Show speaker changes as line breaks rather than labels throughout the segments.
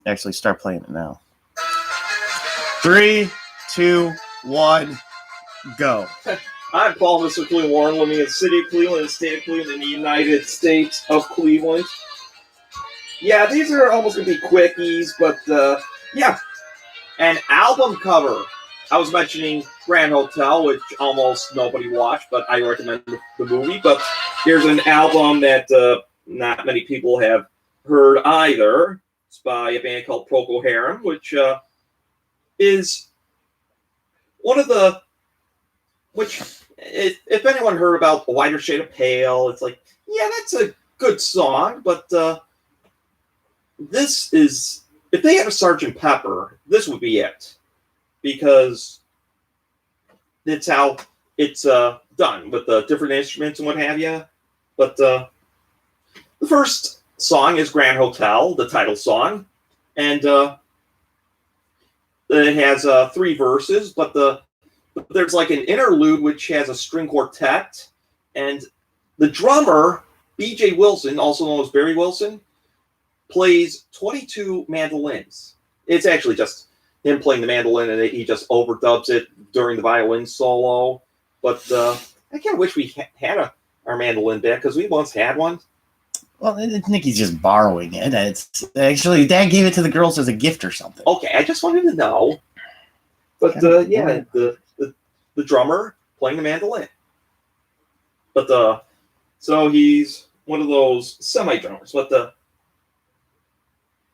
Actually, start playing it now. 3, 2, 1, go.
I'm Paul Mr. Cleveland Warren, living in the city of Cleveland, the state of Cleveland, in the United States of Cleveland. Yeah, these are almost going to be quickies, but yeah. An album cover. I was mentioning Grand Hotel, which almost nobody watched, but I recommend the movie. But here's an album that not many people have heard either. It's by a band called Procol Harum, which is one of the... Which, if anyone heard about A Wider Shade of Pale, it's like, yeah, that's a good song, but this is... If they had a Sgt. Pepper, this would be it. Because it's how it's done, with the different instruments and what have you. But the first song is Grand Hotel, the title song. And it has 3 verses, but there's like an interlude which has a string quartet. And the drummer, B.J. Wilson, also known as Barry Wilson, plays 22 mandolins. It's actually just him playing the mandolin, and he just overdubs it during the violin solo. But I kind of wish we had our mandolin back, because we once had one.
Well, I think he's just borrowing it. It's actually, Dad gave it to the girls as a gift or something.
Okay, I just wanted to know. But yeah, the drummer playing the mandolin. But so he's one of those semi-drummers. But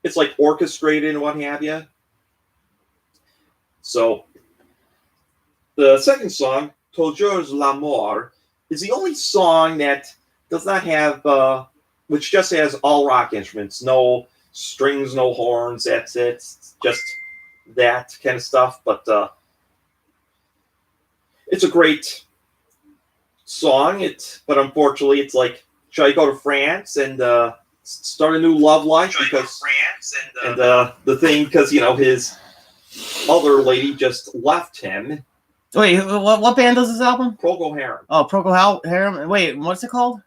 it's like orchestrated and what have you. So the second song, Toujours l'amour, is the only song that does not have, which just has all rock instruments, no strings, no horns. That's it. It's just that kind of stuff. But it's a great song. But unfortunately, it's like, should I go to France and start a new love life? Because because his other lady just left him.
Wait, what band does this album?
Procol Harum.
Oh, Procol Harum. Wait, what's it called?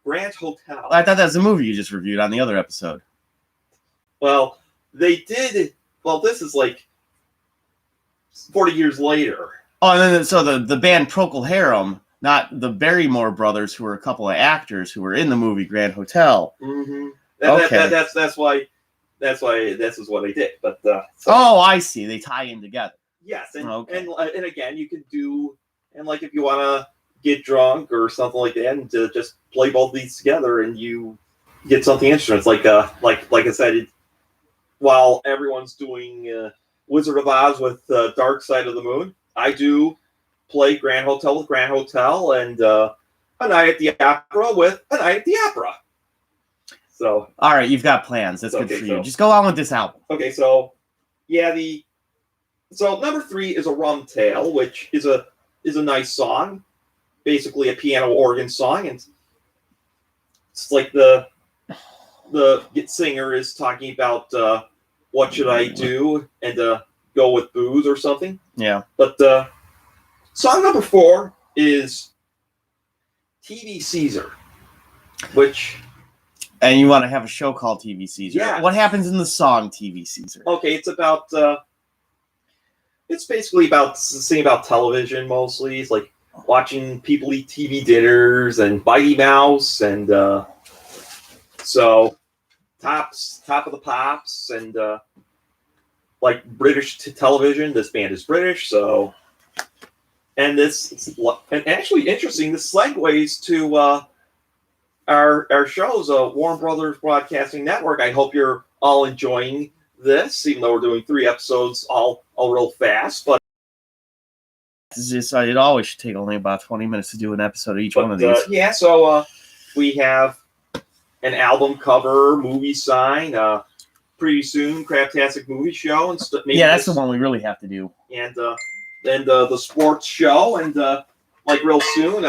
Grand Hotel.
I thought that was a movie you just reviewed on the other episode.
Well, they did. Well, this is like 40 years later.
Oh, and then so the band Procol Harum, not the Barrymore brothers, who were a couple of actors who were in the movie Grand Hotel.
Mm-hmm.
Okay.
That's why this is what they did. But
oh, I see. They tie in together.
Yes, and
okay.
and again, you can do, and like if you want to get drunk or something like that, and to just play both these together, and you get something interesting. It's like I said, while everyone's doing Wizard of Oz with Dark Side of the Moon, I do play Grand Hotel with Grand Hotel, and A Night at the Opera with A Night at the Opera. So,
all right, you've got plans. That's good for you. Just go on with this album.
Okay, so yeah, so number 3 is A Rum Tale, which is a nice song, basically a piano organ song, and it's like the singer is talking about what should I do, and go with booze or something.
Yeah.
But song number 4 is TV Caesar, which...
And you want to have a show called TV Caesar.
Yeah.
What happens in the song TV Caesar?
Okay, it's about... it's basically about singing about television mostly. It's like watching people eat TV dinners and Mighty Mouse, and so top of the pops, and like British television. This band is British, so, and actually interesting. This segues to our shows, Warner Brothers Broadcasting Network. I hope you're all enjoying this, even though we're doing 3 episodes all real fast. But
it always should take only about 20 minutes to do an episode of each one of these.
Yeah, so we have an album cover, movie sign, pretty soon, Craptastic Movie Show. And
yeah, that's the one we really have to do.
And then the sports show, and like real soon,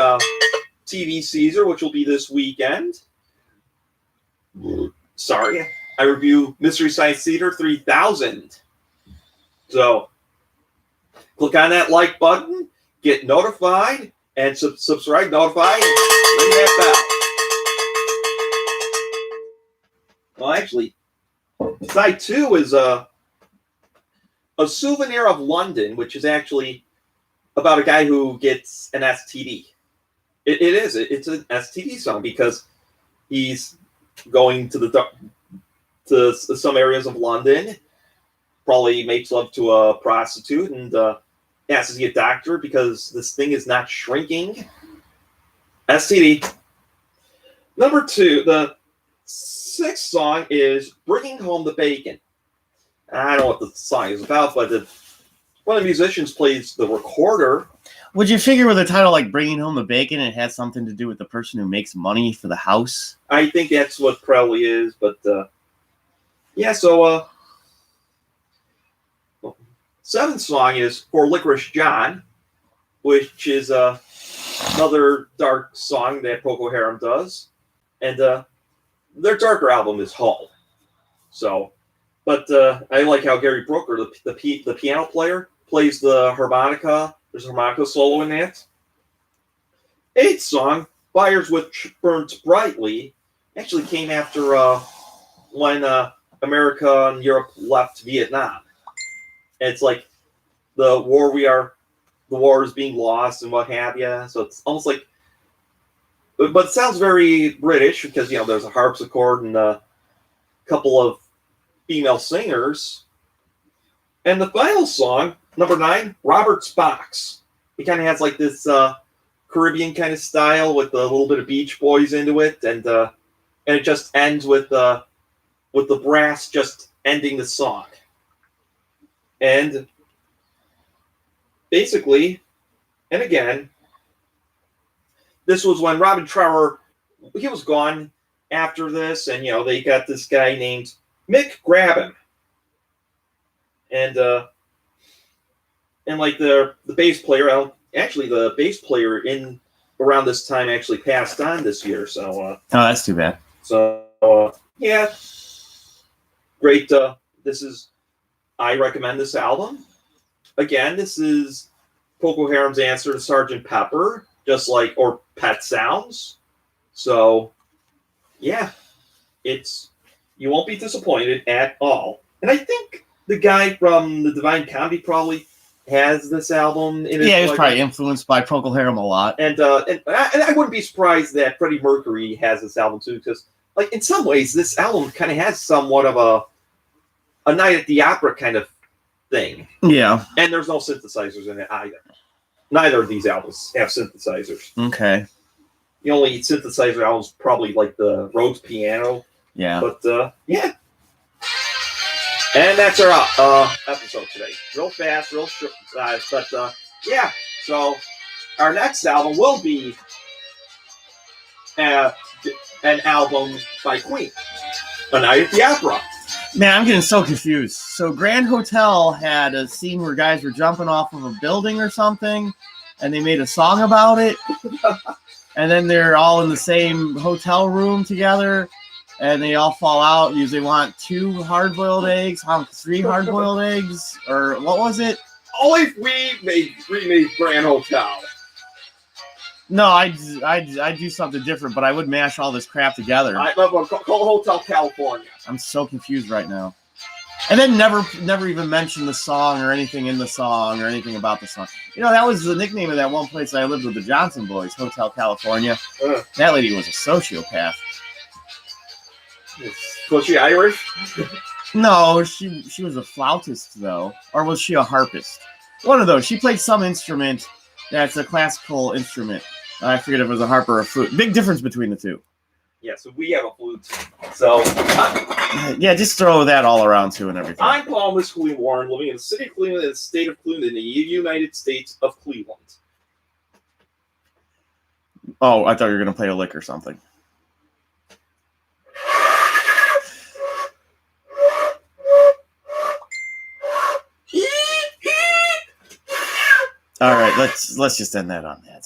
TV Caesar, which will be this weekend. Sorry. I review Mystery Science Theater 3000. So, click on that like button, get notified, and subscribe, notify, and ring that bell. Well, actually, Side 2 is a souvenir of London, which is actually about a guy who gets an STD. It is. It's an STD song because he's going to some areas of London, probably makes love to a prostitute, and asks to see a doctor because this thing is not shrinking. STD. Number 2, the 6th song is Bringing Home the Bacon. I don't know what the song is about, but one of the musicians plays the recorder.
Would you figure with a title like Bringing Home the Bacon, it has something to do with the person who makes money for the house?
I think that's what probably is, but yeah, so 7th song is For Licorice John, which is another dark song that Procol Harum does. And their darker album is Hull. So, but I like how Gary Brooker, the piano player, plays the harmonica. There's a harmonica solo in that. 8th song, Fires Which Burnt Brightly, actually came after when America and Europe left Vietnam. And it's like the war is being lost and what have you. So it's almost like, but it sounds very British because, there's a harpsichord and a couple of female singers. And the final song, number 9, Robert's Box. It kind of has like this Caribbean kind of style with a little bit of Beach Boys into it, and it just ends with the brass just ending the song. And basically, and again, this was when Robin Trower, he was gone after this, and they got this guy named Mick Grabban. And like the bass player, actually the bass player in around this time actually passed on this year. So
oh, that's too bad.
So yeah, great. I recommend this album. Again, this is Procol Harum's answer to Sgt. Pepper, or Pet Sounds. So yeah, you won't be disappointed at all. And I think the guy from the Divine Comedy probably has this album in his.
Yeah, he was probably influenced by Procol Harum a lot.
And I wouldn't be surprised that Freddie Mercury has this album too, because in some ways this album kind of has somewhat of a Night at the Opera kind of thing.
Yeah.
And there's no synthesizers in it either. Neither of these albums have synthesizers.
Okay.
The only synthesizer album is probably like the Rhodes piano.
Yeah.
But yeah. And that's our episode today. Real fast, real short, but yeah. So our next album will be an album by Queen, A Night at the Opera.
Man, I'm getting so confused. So Grand Hotel had a scene where guys were jumping off of a building or something, and they made a song about it. And then they're all in the same hotel room together, and they all fall out because they want 2 hard-boiled eggs, 3 hard-boiled eggs, or what was it?
Only if we remade Grand Hotel.
No, I'd do something different, but I would mash all this crap together.
I love call Hotel California.
I'm so confused right now. And then never even mention the song or anything in the song or anything about the song. That was the nickname of that one place I lived with the Johnson Boys, Hotel California. That lady was a sociopath.
Was she Irish?
No, she was a flautist, though. Or was she a harpist? One of those. She played some instrument that's a classical instrument. I forget if it was a harp or a flute. Big difference between the two.
Yeah, so we have a flute. So,
yeah, just throw that all around too and everything.
I'm Paul Miscouline Warren, living in the city of Cleveland and the state of Cleveland in the United States of Cleveland.
Oh, I thought you were going to play a lick or something. All right, let's just end that on that.